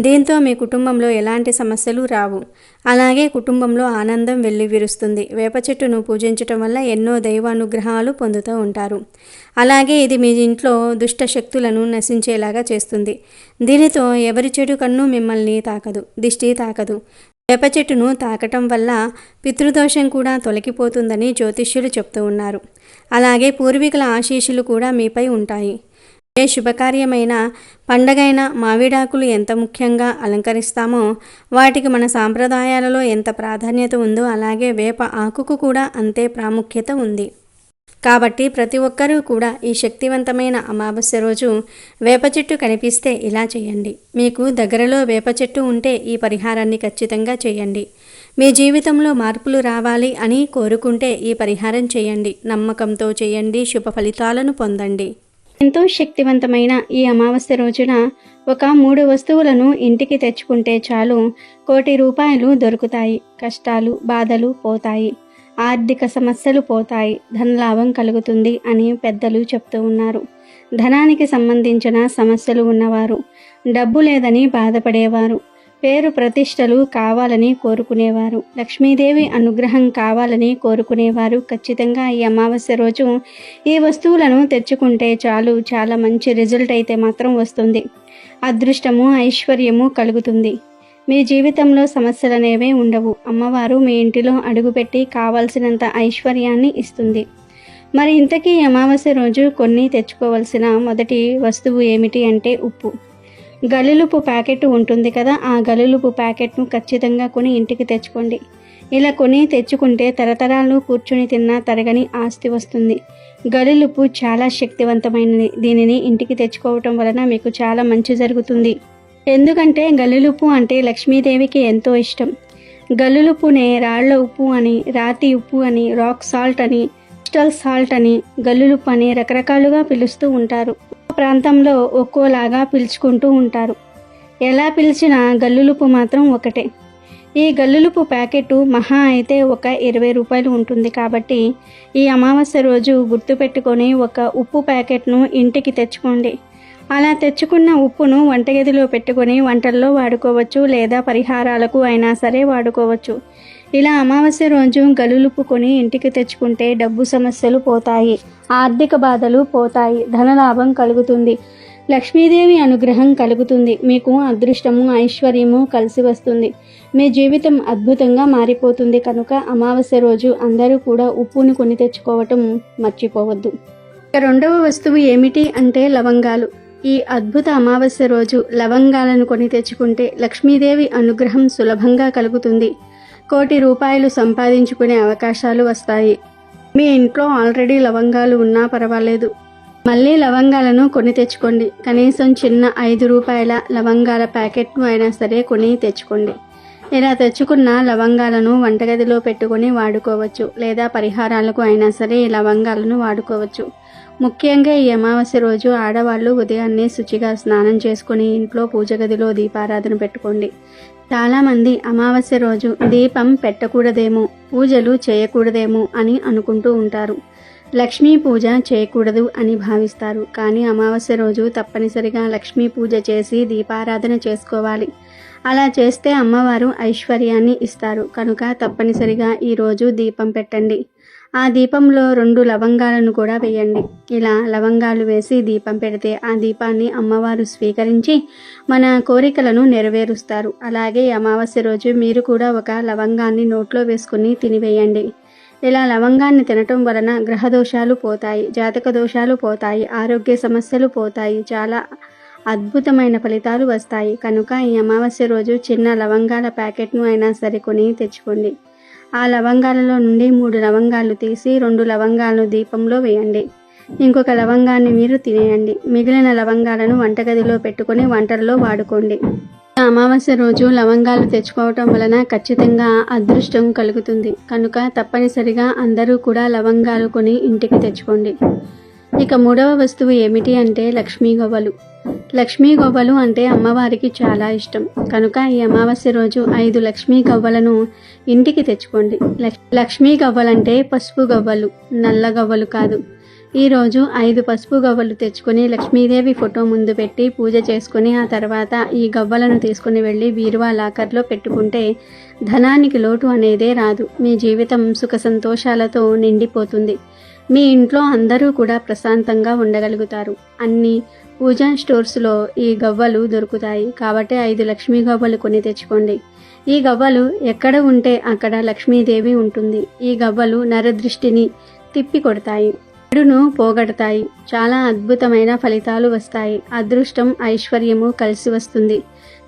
Speaker 1: దీంతో మీ కుటుంబంలో ఎలాంటి సమస్యలు రావు. అలాగే కుటుంబంలో ఆనందం వెల్లివిరుస్తుంది. వేప చెట్టును పూజించటం వల్ల ఎన్నో దైవ అనుగ్రహాలు పొందుతూ ఉంటారు. అలాగే ఇది మీ ఇంట్లో దుష్ట శక్తులను నశించేలాగా చేస్తుంది. దీనితో ఎవరి చెడు కన్ను మిమ్మల్ని తాకదు, దిష్టి తాకదు. వేప చెట్టును తాకటం వల్ల పితృదోషం కూడా తొలగిపోతుందని జ్యోతిష్యులు చెప్తూ ఉన్నారు. అలాగే పూర్వీకుల ఆశీస్సులు కూడా మీపై ఉంటాయి. ఏ శుభకార్యమైన పండగైన మావిడాకులు ఎంత ముఖ్యంగా అలంకరిస్తామో వాటికి మన సాంప్రదాయాలలో ఎంత ప్రాధాన్యత ఉందో అలాగే వేప ఆకుకు కూడా అంతే ప్రాముఖ్యత ఉంది. కాబట్టి ప్రతి ఒక్కరూ కూడా ఈ శక్తివంతమైన అమావాస్య రోజు వేప చెట్టు కనిపిస్తే ఇలా చేయండి. మీకు దగ్గరలో వేప చెట్టు ఉంటే ఈ పరిహారాన్ని ఖచ్చితంగా చేయండి. మీ జీవితంలో మార్పులు రావాలి అని కోరుకుంటే ఈ పరిహారం చేయండి. నమ్మకంతో చేయండి. శుభ ఫలితాలను పొందండి. ఎంతో శక్తివంతమైన ఈ అమావాస్య రోజున ఒక 3 వస్తువులను ఇంటికి తెచ్చుకుంటే చాలు, 1 కోటి రూపాయలు దొరుకుతాయి. కష్టాలు బాధలు పోతాయి. ఆర్థిక సమస్యలు పోతాయి. ధనలాభం కలుగుతుంది అని పెద్దలు చెప్తూ ఉన్నారు. ధనానికి సంబంధించిన సమస్యలు ఉన్నవారు, డబ్బు లేదని బాధపడేవారు, పేరు ప్రతిష్టలు కావాలని కోరుకునేవారు, లక్ష్మీదేవి అనుగ్రహం కావాలని కోరుకునేవారు ఖచ్చితంగా ఈ అమావాస్య రోజు ఈ వస్తువులను తెచ్చుకుంటే చాలు, చాలా మంచి రిజల్ట్ అయితే మాత్రం వస్తుంది. అదృష్టము ఐశ్వర్యము కలుగుతుంది. మీ జీవితంలో సమస్యలనేవే ఉండవు. అమ్మవారు మీ ఇంటిలో అడుగుపెట్టి కావాల్సినంత ఐశ్వర్యాన్ని ఇస్తుంది. మరి ఇంతకీ అమావాస్య రోజు కొన్ని తెచ్చుకోవాల్సిన మొదటి వస్తువు ఏమిటి అంటే ఉప్పు. గల్లులుప్పు ప్యాకెట్ ఉంటుంది కదా, ఆ గల్లులుప్పు ప్యాకెట్ను ఖచ్చితంగా కొని ఇంటికి తెచ్చుకోండి. ఇలా కొని తెచ్చుకుంటే తరతరాలు కూర్చుని తిన్నా తరగని ఆస్తి వస్తుంది. గల్లులుప్పు చాలా శక్తివంతమైనది. దీనిని ఇంటికి తెచ్చుకోవటం వలన మీకు చాలా మంచి జరుగుతుంది. ఎందుకంటే గల్లులుప్పు అంటే లక్ష్మీదేవికి ఎంతో ఇష్టం. గల్లులుప్పునే రాళ్ల ఉప్పు అని, రాతి ఉప్పు అని, రాక్ సాల్ట్ అని, క్రిస్టల్ సాల్ట్ అని, గల్లులుప్పు అని రకరకాలుగా పిలుస్తూ ఉంటారు. ప్రాంతంలో ఒక్కోలాగా పిలుచుకుంటూ ఉంటారు. ఎలా పిలిచినా గల్లులుప్పు మాత్రం ఒకటే. ఈ గల్లులుప్పు ప్యాకెట్ మహా అయితే ఒక 20 రూపాయలు ఉంటుంది. కాబట్టి ఈ అమావాస్య రోజు గుర్తుపెట్టుకొని ఒక ఉప్పు ప్యాకెట్ను ఇంటికి తెచ్చుకోండి. అలా తెచ్చుకున్న ఉప్పును వంటగదిలో పెట్టుకొని వంటల్లో వాడుకోవచ్చు, లేదా పరిహారాలకు అయినా సరే వాడుకోవచ్చు. ఇలా అమావాస్య రోజు గల్లులుప్పు కొని ఇంటికి తెచ్చుకుంటే డబ్బు సమస్యలు పోతాయి, ఆర్థిక బాధలు పోతాయి, ధనలాభం కలుగుతుంది, లక్ష్మీదేవి అనుగ్రహం కలుగుతుంది. మీకు అదృష్టము ఐశ్వర్యము కలిసి వస్తుంది. మీ జీవితం అద్భుతంగా మారిపోతుంది. కనుక అమావాస్య రోజు అందరూ కూడా ఉప్పుని కొని తెచ్చుకోవటం మర్చిపోవద్దు. రెండవ వస్తువు ఏమిటి అంటే లవంగాలు. ఈ అద్భుత అమావాస్య రోజు లవంగాలను కొని తెచ్చుకుంటే లక్ష్మీదేవి అనుగ్రహం సులభంగా కలుగుతుంది. 1,00,00,000 రూపాయలు సంపాదించుకునే అవకాశాలు వస్తాయి. మీ ఇంట్లో ఆల్రెడీ లవంగాలు ఉన్నా పర్వాలేదు, మళ్ళీ లవంగాలను కొని తెచ్చుకోండి. కనీసం చిన్న 5 రూపాయల లవంగాల ప్యాకెట్ను అయినా సరే కొని తెచ్చుకోండి. ఇలా తెచ్చుకున్న లవంగాలను వంటగదిలో పెట్టుకొని వాడుకోవచ్చు, లేదా పరిహారాలకు అయినా సరే ఈ లవంగాలను వాడుకోవచ్చు. ముఖ్యంగా ఈ అమావాస్య రోజు ఆడవాళ్ళు ఉదయాన్నే శుచిగా స్నానం చేసుకుని ఇంట్లో పూజ గదిలో దీపారాధన పెట్టుకోండి. చాలామంది అమావాస్య రోజు దీపం పెట్టకూడదేమో, పూజలు చేయకూడదేమో అని అనుకుంటూ ఉంటారు. లక్ష్మీ పూజ చేయకూడదు అని భావిస్తారు. కానీ అమావాస్య రోజు తప్పనిసరిగా లక్ష్మీ పూజ చేసి దీపారాధన చేసుకోవాలి. అలా చేస్తే అమ్మవారు ఐశ్వర్యాన్ని ఇస్తారు. కనుక తప్పనిసరిగా ఈరోజు దీపం పెట్టండి. ఆ దీపంలో 2 లవంగాలను కూడా వేయండి. ఇలా లవంగాలు వేసి దీపం పెడితే ఆ దీపాన్ని అమ్మవారు స్వీకరించి మన కోరికలను నెరవేరుస్తారు. అలాగే అమావాస్య రోజు మీరు కూడా ఒక లవంగాన్ని నోట్లో వేసుకుని తినివేయండి. ఇలా లవంగాన్ని తినటం వలన గ్రహ దోషాలు పోతాయి, జాతక దోషాలు పోతాయి, ఆరోగ్య సమస్యలు పోతాయి. చాలా అద్భుతమైన ఫలితాలు వస్తాయి. కనుక ఈ అమావాస్య రోజు చిన్న లవంగాల ప్యాకెట్ను అయినా సరే కొని తెచ్చుకోండి. ఆ లవంగాలలో నుండి 3 లవంగాలు తీసి 2 లవంగాలను దీపంలో వేయండి. ఇంకొక లవంగాన్ని మీరు తినేయండి. మిగిలిన లవంగాలను వంటగదిలో పెట్టుకొని వంటల్లో వాడుకోండి. అమావాస్య రోజు లవంగాలు తెచ్చుకోవటం వలన ఖచ్చితంగా అదృష్టం కలుగుతుంది. కనుక తప్పనిసరిగా అందరూ కూడా లవంగాలు కొని ఇంటికి తెచ్చుకోండి. ఇక 3వ వస్తువు ఏమిటి అంటే లక్ష్మీ గవ్వలు. లక్ష్మీ గవ్వలు అంటే అమ్మవారికి చాలా ఇష్టం. కనుక ఈ అమావాస్య రోజు 5 లక్ష్మీ గవ్వలను ఇంటికి తెచ్చుకోండి. లక్ష్మీ గవ్వలంటే పసుపు గవ్వలు, నల్ల గవ్వలు కాదు. ఈరోజు 5 పసుపు గవ్వలు తెచ్చుకొని లక్ష్మీదేవి ఫోటో ముందు పెట్టి పూజ చేసుకుని ఆ తర్వాత ఈ గవ్వలను తీసుకుని వెళ్ళి బీరువా లాకర్లో పెట్టుకుంటే ధనానికి లోటు అనేదే రాదు. మీ జీవితం సుఖ సంతోషాలతో నిండిపోతుంది. మీ ఇంట్లో అందరూ కూడా ప్రశాంతంగా ఉండగలుగుతారు. అన్ని పూజా స్టోర్స్లో ఈ గవ్వలు దొరుకుతాయి. కాబట్టి 5 లక్ష్మీ గవ్వలు కొని తెచ్చుకోండి. ఈ గవ్వలు ఎక్కడ ఉంటే అక్కడ లక్ష్మీదేవి ఉంటుంది. ఈ గవ్వలు నరదృష్టిని తిప్పి కొడతాయి, చెడును పోగొడతాయి. చాలా అద్భుతమైన ఫలితాలు వస్తాయి. అదృష్టం ఐశ్వర్యము కలిసి వస్తుంది.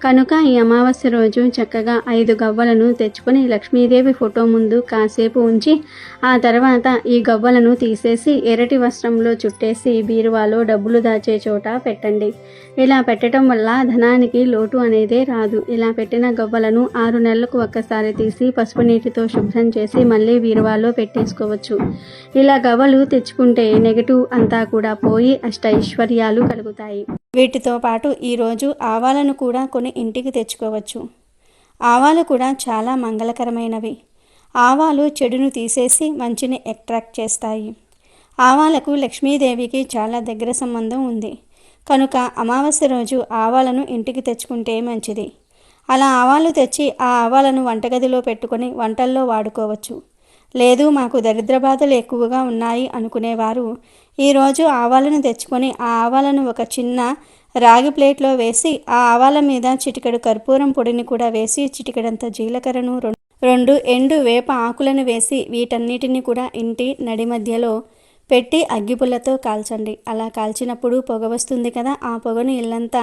Speaker 1: కనుక ఈ అమావాస్య రోజు చక్కగా 5 గవ్వలను తెచ్చుకొని లక్ష్మీదేవి ఫోటో ముందు కాసేపు ఉంచి ఆ తర్వాత ఈ గవ్వలను తీసేసి ఎర్రటి వస్త్రంలో చుట్టేసి బీరువాలో డబ్బులు దాచే చోట పెట్టండి. ఇలా పెట్టడం వల్ల ధనానికి లోటు అనేదే రాదు. ఇలా పెట్టిన గవ్వలను 6 నెలలకు ఒక్కసారి తీసి పసుపు నీటితో శుభ్రం చేసి మళ్ళీ బీరువాలో పెట్టేసుకోవచ్చు. ఇలా గవ్వలు తెచ్చుకుంటే నెగటివ్ అంతా కూడా పోయి అష్టైశ్వర్యాలు కలుగుతాయి. వీటితో పాటు ఈరోజు ఆవాలను కూడా కొని ఇంటికి తెచ్చుకోవచ్చు. ఆవాలు కూడా చాలా మంగళకరమైనవి. ఆవాలు చెడును తీసేసి మంచిని అట్రాక్ట్ చేస్తాయి. ఆవాలకు లక్ష్మీదేవికి చాలా దగ్గర సంబంధం ఉంది. కనుక అమావాస్య రోజు ఆవాలను ఇంటికి తెచ్చుకుంటే మంచిది. అలా ఆవాలు తెచ్చి ఆ ఆవాలను వంటగదిలో పెట్టుకొని వంటల్లో వాడుకోవచ్చు. లేదు మాకు దరిద్ర బాధలు ఎక్కువగా ఉన్నాయి అనుకునేవారు ఈరోజు ఆవాలను తెచ్చుకొని ఆ ఆవాలను ఒక చిన్న రాగి ప్లేట్లో వేసి ఆ ఆవాల మీద చిటికెడు కర్పూరం పొడిని కూడా వేసి చిటికెడంత జీలకర్రను 2 ఎండు వేప ఆకులను వేసి వీటన్నిటిని కూడా ఇంటి నడి మధ్యలో పెట్టి అగ్గిపుల్లతో కాల్చండి. అలా కాల్చినప్పుడు పొగ వస్తుంది కదా, ఆ పొగను ఇల్లంతా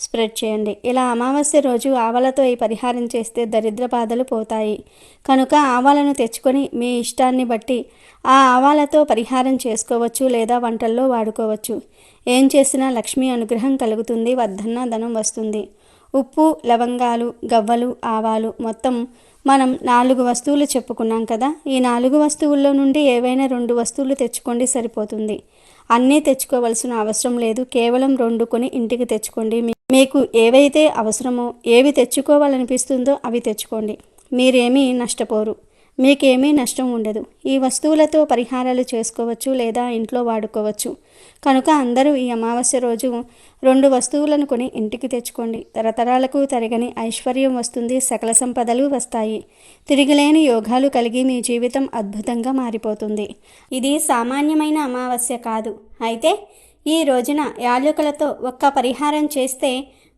Speaker 1: స్ప్రెడ్ చేయండి. ఇలా అమావాస్య రోజు ఆవాలతో ఈ పరిహారం చేస్తే దరిద్ర బాధలు పోతాయి. కనుక ఆవాలను తెచ్చుకొని మీ ఇష్టాన్ని బట్టి ఆ ఆవాలతో పరిహారం చేసుకోవచ్చు, లేదా వంటల్లో వాడుకోవచ్చు. ఏం చేసినా లక్ష్మీ అనుగ్రహం కలుగుతుంది, వర్ధన్న ధనం వస్తుంది. ఉప్పు, లవంగాలు, గవ్వలు, ఆవాలు మొత్తం మనం 4 వస్తువులు చెప్పుకున్నాం కదా. ఈ 4 వస్తువుల్లో నుండి ఏవైనా 2 వస్తువులు తెచ్చుకోండి, సరిపోతుంది. అన్నీ తెచ్చుకోవాల్సిన అవసరం లేదు. కేవలం 2 కొని ఇంటికి తెచ్చుకోండి. మీకు ఏవైతే అవసరమో, ఏవి తెచ్చుకోవాలనిపిస్తుందో అవి తెచ్చుకోండి. మీరేమీ నష్టపోరు, మీకేమీ నష్టం ఉండదు. ఈ వస్తువులతో పరిహారాలు చేసుకోవచ్చు, లేదా ఇంట్లో వాడుకోవచ్చు. కనుక అందరూ ఈ అమావాస్య రోజు 2 వస్తువులను కొని ఇంటికి తెచ్చుకోండి. తరతరాలకు తరగని ఐశ్వర్యం వస్తుంది, సకల సంపదలు వస్తాయి. తిరిగిలేని యోగాలు కలిగి మీ జీవితం అద్భుతంగా మారిపోతుంది. ఇది సామాన్యమైన అమావాస్య కాదు. అయితే ఈ రోజున యాలకులతో ఒక్క పరిహారం చేస్తే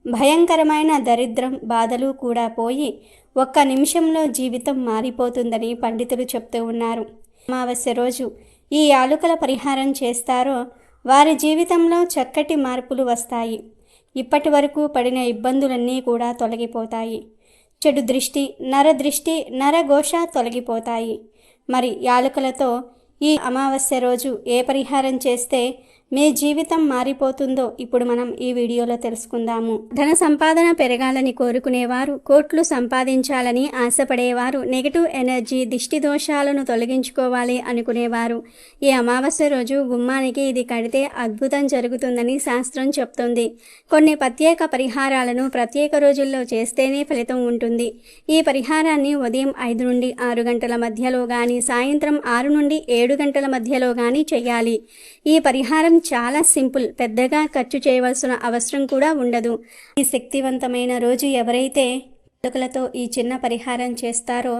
Speaker 1: భయంకరమైన దరిద్రం బాధలు కూడా పోయి ఒక్క నిమిషంలో జీవితం మారిపోతుందని పండితులు చెప్తూ ఉన్నారు. అమావాస్య రోజు ఈ యాలకుల పరిహారం చేస్తారో వారి జీవితంలో చక్కటి మార్పులు వస్తాయి. ఇప్పటి వరకు పడిన ఇబ్బందులన్నీ కూడా తొలగిపోతాయి. చెడు దృష్టి, నరదృష్టి, నరఘోష తొలగిపోతాయి. మరి యాలకులతో ఈ అమావాస్య రోజు ఏ పరిహారం చేస్తే మీ జీవితం మారిపోతుందో ఇప్పుడు మనం ఈ వీడియోలో తెలుసుకుందాము. ధన సంపాదన పెరగాలని కోరుకునేవారు, కోట్లు సంపాదించాలని ఆశపడేవారు, నెగిటివ్ ఎనర్జీ, దిష్టి దోషాలను తొలగించుకోవాలి అనుకునేవారు ఈ అమావాస్య రోజు గుమ్మానికి ఇది కడితే అద్భుతం జరుగుతుందని శాస్త్రం చెప్తుంది. కొన్ని ప్రత్యేక పరిహారాలను ప్రత్యేక రోజుల్లో చేస్తేనే ఫలితం ఉంటుంది. ఈ పరిహారాన్ని ఉదయం 5 నుండి 6 గంటల మధ్యలో కానీ, సాయంత్రం 6 నుండి 7 గంటల మధ్యలో కానీ చేయాలి. ఈ పరిహారం చాలా సింపుల్, పెద్దగా ఖర్చు చేయవలసిన అవసరం కూడా ఉండదు. ఈ శక్తివంతమైన రోజు ఎవరైతే యాలకులతో ఈ చిన్న పరిహారం చేస్తారో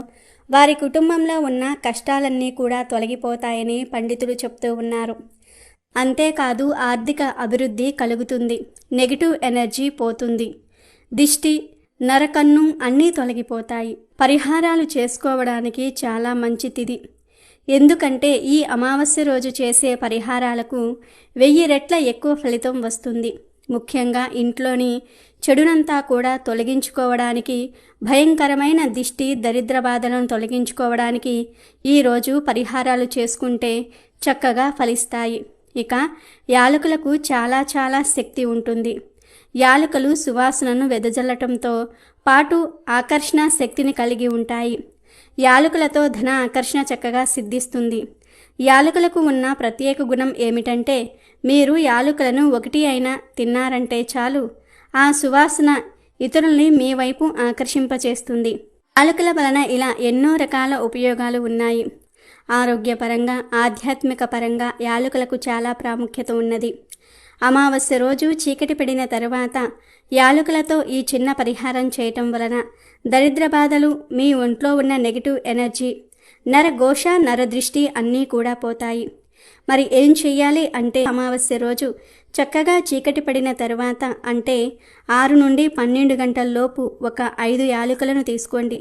Speaker 1: వారి కుటుంబంలో ఉన్న కష్టాలన్నీ కూడా తొలగిపోతాయని పండితులు చెప్తూ ఉన్నారు. అంతేకాదు ఆర్థిక అభివృద్ధి కలుగుతుంది, నెగిటివ్ ఎనర్జీ పోతుంది, దిష్టి, నరకన్ను అన్నీ తొలగిపోతాయి. పరిహారాలు చేసుకోవడానికి చాలా మంచి తిథి. ఎందుకంటే ఈ అమావాస్య రోజు చేసే పరిహారాలకు 1000 రెట్ల ఎక్కువ ఫలితం వస్తుంది. ముఖ్యంగా ఇంట్లోని చెడునంతా కూడా తొలగించుకోవడానికి, భయంకరమైన దిష్టి, దరిద్ర బాధలను తొలగించుకోవడానికి ఈరోజు పరిహారాలు చేసుకుంటే చక్కగా ఫలిస్తాయి. ఇక యాలకులకు చాలా శక్తి ఉంటుంది. యాలకులు సువాసనను వెదజల్లటంతో పాటు ఆకర్షణ శక్తిని కలిగి ఉంటాయి. యాలకులతో ధన ఆకర్షణ చక్కగా సిద్ధిస్తుంది. యాలకులకు ఉన్న ప్రత్యేక గుణం ఏమిటంటే మీరు యాలకులను 1 అయినా తిన్నారంటే చాలు, ఆ సువాసన ఇతరుల్ని మీ వైపు ఆకర్షింపచేస్తుంది. యాలకుల వలన ఇలా ఎన్నో రకాల ఉపయోగాలు ఉన్నాయి. ఆరోగ్యపరంగా, ఆధ్యాత్మిక పరంగా యాలకులకు చాలా ప్రాముఖ్యత ఉన్నది. అమావాస్య రోజు చీకటి పడిన తర్వాత యాలకులతో ఈ చిన్న పరిహారం చేయటం వలన దరిద్ర బాధలు, మీ ఒంట్లో ఉన్న నెగిటివ్ ఎనర్జీ, నరఘోష, నరదృష్టి అన్నీ కూడా పోతాయి. మరి ఏం చెయ్యాలి అంటే అమావాస్య రోజు చక్కగా చీకటి పడిన తర్వాత అంటే 6 నుండి 12 గంటల్లోపు ఒక 5 యాలకులను తీసుకోండి.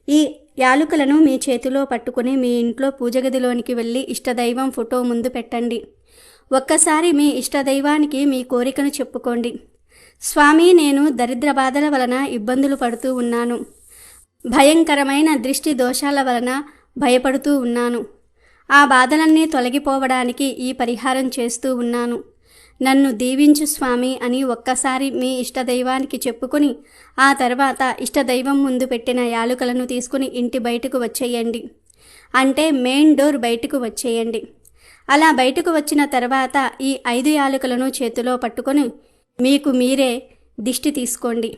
Speaker 1: ఈ యాలకులను మీ చేతిలో పట్టుకుని మీ ఇంట్లో పూజగదిలోనికి వెళ్ళి ఇష్టదైవం ఫోటో ముందు పెట్టండి. ఒక్కసారి మీ ఇష్టదైవానికి మీ కోరికను చెప్పుకోండి. స్వామి, నేను దరిద్ర బాధల వలన ఇబ్బందులు పడుతూ ఉన్నాను, భయంకరమైన దృష్టి దోషాల వలన భయపడుతూ ఉన్నాను, ఆ బాధలన్నీ తొలగిపోవడానికి ఈ పరిహారం చేస్తూ ఉన్నాను, నన్ను దీవించు స్వామి అని ఒక్కసారి మీ ఇష్టదైవానికి చెప్పుకొని ఆ తర్వాత ఇష్టదైవం ముందు పెట్టిన యాలకులను తీసుకుని ఇంటి బయటకు వచ్చేయండి. అంటే మెయిన్ డోర్ బయటకు వచ్చేయండి. అలా బయటకు వచ్చిన తర్వాత ఈ 5 యాలకులను చేతిలో పట్టుకొని మీకు మీరే దిష్టి తీసుకోండి.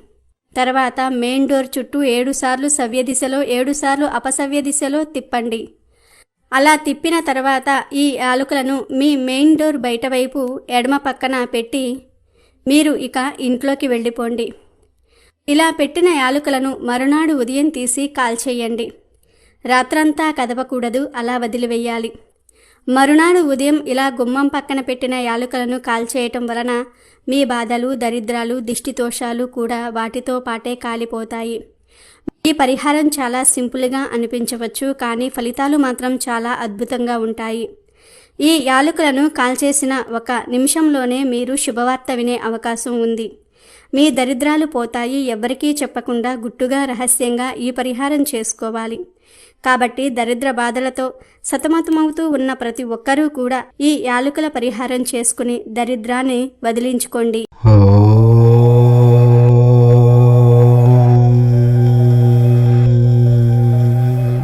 Speaker 1: తర్వాత మెయిన్ డోర్ చుట్టూ 7 సార్లు సవ్య దిశలో, 7 సార్లు అపసవ్య దిశలో తిప్పండి. అలా తిప్పిన తర్వాత ఈ యాలకులను మీ మెయిన్ డోర్ బయట వైపు ఎడమ పక్కన పెట్టి మీరు ఇక ఇంట్లోకి వెళ్ళిపోండి. ఇలా పెట్టిన యాలకులను మరునాడు ఉదయం తీసి కాల్చేయండి. రాత్రంతా కదపకూడదు, అలా వదిలివేయాలి. మరునాడు ఉదయం ఇలా గుమ్మం పక్కన పెట్టిన యాలకులను కాల్చేయటం వలన మీ బాధలు, దరిద్రాలు, దిష్టి దోషాలు కూడా వాటితో పాటే కాలిపోతాయి. ఈ పరిహారం చాలా సింపుల్గా అనిపించవచ్చు, కానీ ఫలితాలు మాత్రం చాలా అద్భుతంగా ఉంటాయి. ఈ యాలకులను కాల్చేసిన 1 నిమిషంలోనే మీరు శుభవార్త వినే అవకాశం ఉంది. మీ దరిద్రాలు పోతాయి. ఎవ్వరికీ చెప్పకుండా గుట్టుగా రహస్యంగా ఈ పరిహారం చేసుకోవాలి. కాబట్టి దరిద్ర బాధలతో సతమతమవుతూ ఉన్న ప్రతి ఒక్కరూ కూడా ఈ యాలకుల పరిహారం చేసుకుని దరిద్రాన్ని వదిలించుకోండి.